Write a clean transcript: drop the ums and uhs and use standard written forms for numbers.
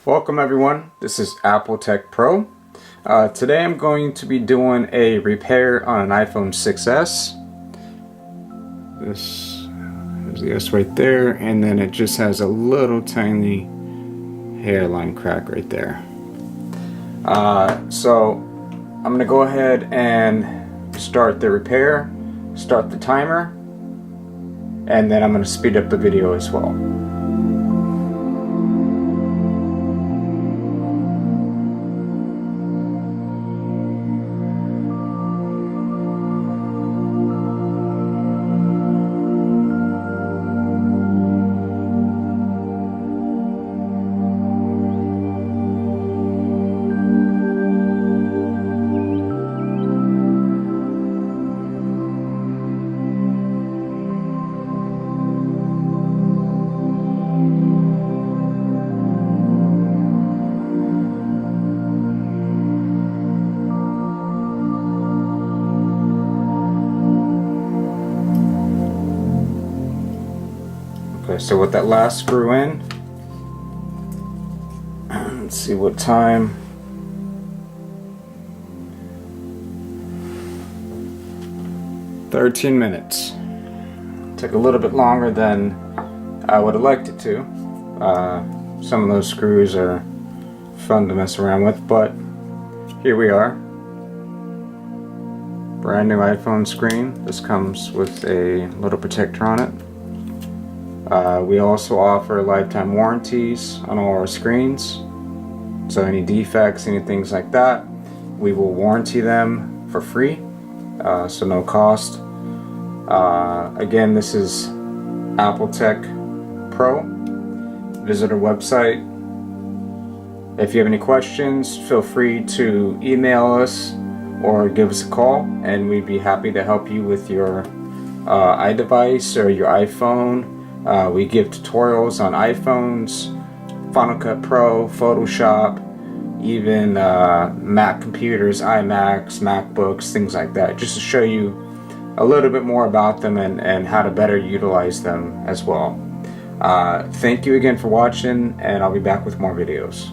Welcome everyone, this is Apple Tech Pro. Today I'm going to be doing a repair on an iPhone 6s. There's the S right there, and then it just has a little tiny hairline crack right there. So I'm going to go ahead and start the repair, start the timer, and then I'm going to speed up the video as well. Okay, so with that last screw in, let's see what time. "13 minutes. Took a little bit longer than I would have liked it to. Some of those screws are fun to mess around with, but here we are. Brand new iPhone screen. This comes with a little protector on it. We also offer lifetime warranties on all our screens. So any defects, any things like that, we will warranty them for free, so no cost. Again, this is Apple Tech Pro. Visit our website. If you have any questions, feel free to email us or give us a call, and we'd be happy to help you with your iDevice or your iPhone. We give tutorials on iPhones, Final Cut Pro, Photoshop, even Mac computers, iMacs, MacBooks, things like that, just to show you a little bit more about them and how to better utilize them as well. Thank you again for watching, and I'll be back with more videos.